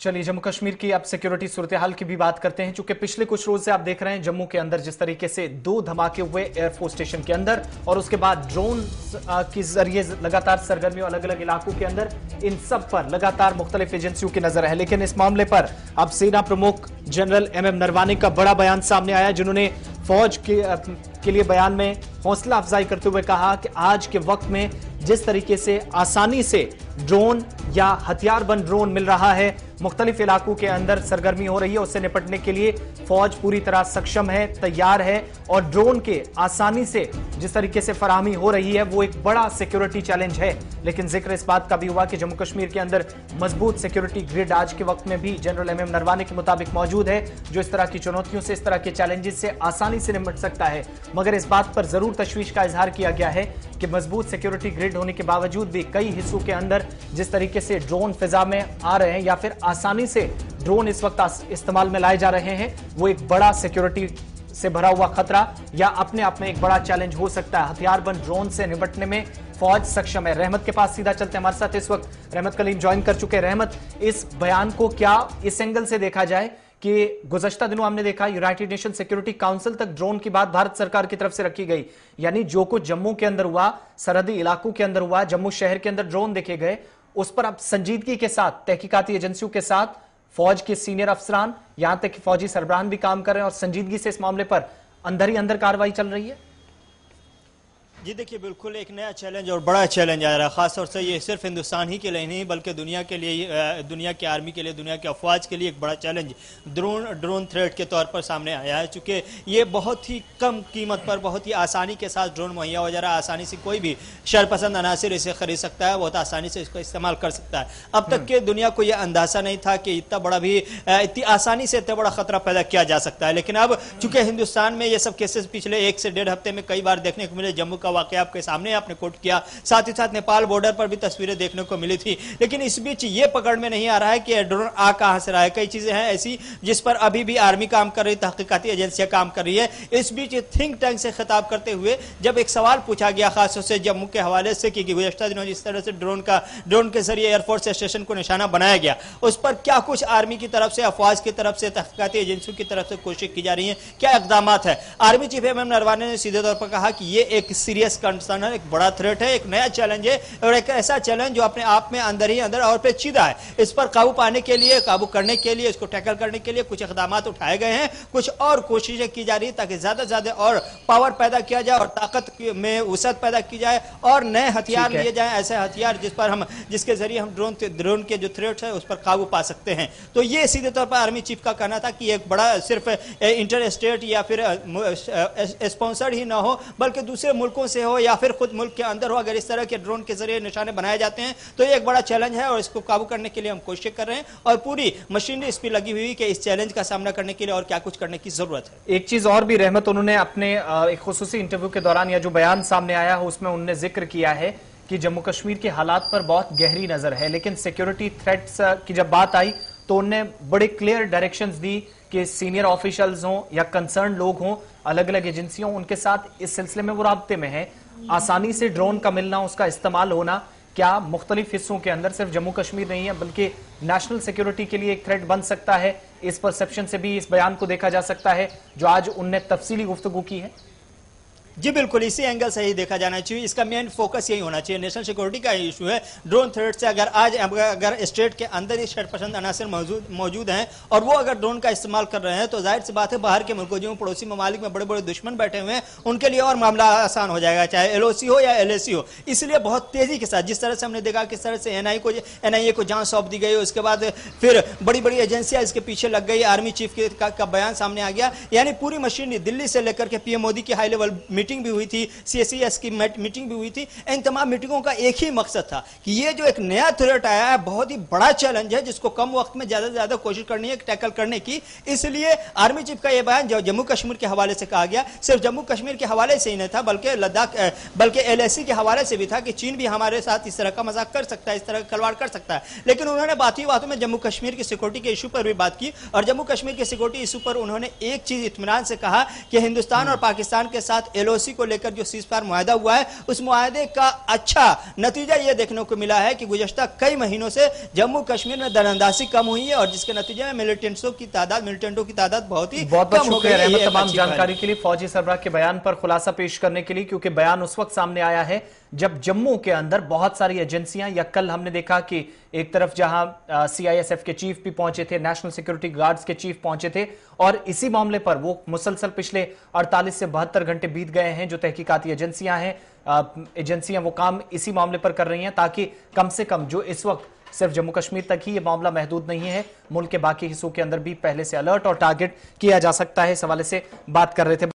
चलिए जम्मू कश्मीर की अब सिक्योरिटी सूरत हाल की भी बात करते हैं। चूंकि पिछले कुछ रोज से आप देख रहे हैं जम्मू के अंदर जिस तरीके से 2 धमाके हुए एयरफोर्स स्टेशन के अंदर और उसके बाद ड्रोन के जरिए लगातार सरगर्मियों अलग अलग इलाकों के अंदर, इन सब पर लगातार मुख्तलिफ एजेंसियों की नजर है। लेकिन इस मामले पर अब सेना प्रमुख जनरल एमएम नरवाने का बड़ा बयान सामने आया, जिन्होंने फौज के लिए बयान में हौसला अफजाई करते हुए कहा कि आज के वक्त में जिस तरीके से आसानी से ड्रोन या हथियारबंद ड्रोन मिल रहा है, मुख्तलिफ इलाकों के अंदर सरगर्मी हो रही है, उससे निपटने के लिए फौज पूरी तरह सक्षम है, तैयार है। और ड्रोन के आसानी से जिस तरीके से फराहमी हो रही है वो एक बड़ा सिक्योरिटी चैलेंज है। लेकिन जिक्र इस बात का भी हुआ कि जम्मू कश्मीर के अंदर मजबूत सिक्योरिटी ग्रिड आज के वक्त में भी जनरल एमएम नरवाने के मुताबिक मौजूद है, जो इस तरह की चुनौतियों से, इस तरह के चैलेंजेस से आसानी से निपट सकता है। मगर इस बात पर जरूर तशवीश का इजहार किया गया है कि मजबूत सिक्योरिटी ग्रिड होने के बावजूद भी कई हिस्सों के अंदर जिस तरीके से ड्रोन फिजा में आ रहे हैं या फिर आसानी से ड्रोन इस वक्त इस्तेमाल में लाए जा रहे हैं, वो एक बड़ा सिक्योरिटी से भरा हुआ खतरा या अपने आप में एक बड़ा चैलेंज हो सकता है। हथियारबंद ड्रोन से निपटने में फौज सक्षम है। रहमत के पास सीधा चलते हैं, हमारे साथ इस वक्त रहमत कलीम ज्वाइन कर चुके हैं। रहमत, इस बयान को क्या इस एंगल से देखा जाए कि गुज़श्ता दिनों हमने देखा यूनाइटेड नेशन सिक्योरिटी काउंसिल तक ड्रोन की बात भारत सरकार की तरफ से रखी गई, यानी जो कुछ जम्मू के अंदर हुआ, सरहदी इलाकों के अंदर हुआ, जम्मू शहर के अंदर ड्रोन देखे गए, उस पर अब संजीदगी के साथ तहकीकाती एजेंसियों के साथ फौज के सीनियर अफसरान, यहां तक कि फौजी सरबराहान भी काम कर रहे हैं और संजीदगी से इस मामले पर अंदर ही अंदर कार्रवाई चल रही है। जी देखिए, बिल्कुल एक नया चैलेंज और बड़ा चैलेंज आ रहा है। खासतौर से ये सिर्फ हिंदुस्तान ही के लिए नहीं बल्कि दुनिया के लिए, दुनिया की आर्मी के लिए, दुनिया की अफवाज के लिए एक बड़ा चैलेंज ड्रोन थ्रेट के तौर पर सामने आया है। चूंकि ये बहुत ही कम कीमत पर बहुत ही आसानी के साथ ड्रोन मुहैया हो जा रहा है। आसानी से कोई भी शरपसंद अनासिर इसे खरीद सकता है, बहुत आसानी से इसको इस्तेमाल कर सकता है। अब तक के दुनिया को यह अंदाजा नहीं था कि इतनी आसानी से इतना बड़ा खतरा पैदा किया जा सकता है। लेकिन अब चूंकि हिंदुस्तान में ये सब केसेस पिछले 1 से 1.5 हफ्ते में कई बार देखने को मिले, जम्मू का वाकया आपके सामने आपने कोट किया, साथ ही साथ नेपाल बॉर्डर पर भी तस्वीरें देखने को मिली थी। लेकिन इस बीच ये पकड़ में नहीं आ रहा है कि ड्रोन आ कहां से रहा है। कई चीजें हैं ऐसी जिस पर अभी भी आर्मी काम कर रही, तहकीकाती एजेंसियां काम कर रही है। इस बीच थिंक टैंक से खिताब करते हुए जब एक सवाल पूछा गया खासतौर से जम्मू के हवाले से कि गुज़श्ता दिनों जिस तरह से ड्रोन के जरिए एयरफोर्स स्टेशन को निशाना बनाया गया, उस पर क्या कुछ आर्मी की तरफ से, अफवाज की तरफ से, तहकीकाती एजेंसियों की तरफ से कोशिश की जा रही है, क्या इकदाम है। आर्मी चीफ एमएम नरवाने ने सीधे तौर पर कहा कि यह एक सीरियस कंसर्न है, एक बड़ा थ्रेट है, एक नया चैलेंज है और एक ऐसा चैलेंज जो अपने आप में अंदर ही अंदर और पेचीदा है। इस पर काबू पाने के लिए, काबू करने के लिए, इसको टैकल करने के लिए कुछ इकदाम उठाए गए हैं, कुछ और कोशिशें की जा रही है ताकि ज्यादा से ज्यादा और पावर पैदा किया जाए और ताकत में वसअत पैदा की जाए और नए हथियार लिए जाए, ऐसे हथियार जिसके जरिए हम ड्रोन के जो थ्रेट्स है उस पर काबू पा सकते हैं। तो ये सीधे तौर पर आर्मी चीफ का कहना था कि एक बड़ा सिर्फ इंटर स्टेट या फिर स्पॉन्सर्ड ही ना हो बल्कि दूसरे मुल्कों से हो या फिर खुद मुल्क के अंदर हो। अगर इस तरह के ड्रोन के जरिए निशाने बनाए जाते हैं तो ये एक बड़ा चैलेंज है और इसको काबू करने के लिए हम कोशिश कर रहे हैं और पूरी मशीनरी इस पर लगी हुई कि इस चैलेंज का सामना करने के लिए और क्या कुछ करने की जरूरत है। एक चीज और भी रहमत, उन्होंने अपने एक खुसूसी इंटरव्यू के दौरान या जो बयान सामने आया है उसमें उन्होंने जिक्र किया है कि जम्मू कश्मीर के हालात पर बहुत गहरी नजर है, लेकिन सिक्योरिटी थ्रेट्स की जब बात आई तो उन्होंने बड़े क्लियर डायरेक्शंस दी कि सीनियर ऑफिशियल्स हों या कंसर्न लोग हों, अलग अलग एजेंसियों, उनके साथ इस सिलसिले में वो राब्ते में है। आसानी से ड्रोन का मिलना, उसका इस्तेमाल होना क्या मुख्तलिफ हिस्सों के अंदर, सिर्फ जम्मू कश्मीर नहीं है बल्कि नेशनल सिक्योरिटी के लिए एक थ्रेट बन सकता है। इस परसेप्शन से भी इस बयान को देखा जा सकता है जो आज उनने तफसीली गुफ्तगू की है। जी बिल्कुल, इसी एंगल से ही देखा जाना चाहिए। इसका मेन फोकस यही होना चाहिए। नेशनल सिक्योरिटी का इशू है। ड्रोन थ्रेट से अगर स्टेट के अंदर ही शरपसंद अनासर मौजूद हैं और वो अगर ड्रोन का इस्तेमाल कर रहे हैं तो जाहिर सी बात है बाहर के मुल्कों जो पड़ोसी ममालिक में बड़े बड़े दुश्मन बैठे हुए हैं उनके लिए और मामला आसान हो जाएगा, चाहे एलओसी हो या एलएसी हो। इसलिए बहुत तेजी के साथ जिस तरह से हमने देखा किस तरह से एनआईए को जांच सौंप दी गई, उसके बाद फिर बड़ी बड़ी एजेंसियां इसके पीछे लग गई, आर्मी चीफ का बयान सामने आ गया, यानी पूरी मशीनरी दिल्ली से लेकर के पीएम मोदी की हाई लेवल मीटिंग भी हुई थी, सीएसईएस की मीटिंग भी हुई थी। इन तमाम मीटिंगों का एक ही मकसद था कि ये जो एक नया थ्रेट आया है बहुत ही बड़ा चैलेंज है जिसको कम वक्त में ज्यादा से ज्यादा कोशिश करनी है टैकल करने की। इसलिए आर्मी चीफ का यह बयान जो जम्मू कश्मीर के हवाले से कहा गया, सिर्फ जम्मू कश्मीर के हवाले से ही नहीं था बल्कि लद्दाख बल्कि एलएसी के हवाले से भी था कि चीन भी हमारे साथ इस तरह का मजाक कर सकता है, इस तरह का खिलवाड़ कर सकता है। लेकिन उन्होंने बातों में जम्मू कश्मीर की सिक्योरिटी के इशू पर भी बात की और जम्मू कश्मीर के सिक्योरिटी इशू पर उन्होंने एक चीज इत्मीनान से कहा कि हिंदुस्तान और पाकिस्तान के साथ LOC को लेकर जो सीज़फायर मुआहदा हुआ है, उस मुआहदे का अच्छा नतीजा ये देखने को मिला है कि गुज़श्ता कई महीनों से जम्मू कश्मीर में दरअंदाजी कम हुई है और जिसके नतीजे में मिलिटेंटों की तादाद बहुत कम हो गई है। तमाम जानकारी के लिए, फौजी सरबराह के बयान पर खुलासा पेश करने के लिए, क्योंकि बयान उस वक्त सामने आया है जब जम्मू के अंदर बहुत सारी एजेंसियां, या कल हमने देखा कि एक तरफ जहां CISF के चीफ भी पहुंचे थे, नेशनल सिक्योरिटी गार्ड्स के चीफ पहुंचे थे, और इसी मामले पर वो मुसलसल पिछले 48 से 72 घंटे बीत गए हैं। जो तहकीकाती एजेंसियां वो काम इसी मामले पर कर रही हैं ताकि कम से कम जो इस वक्त सिर्फ जम्मू कश्मीर तक ही ये मामला महदूद नहीं है, मुल्क के बाकी हिस्सों के अंदर भी पहले से अलर्ट और टारगेट किया जा सकता है। इस हवाले से बात कर रहे थे।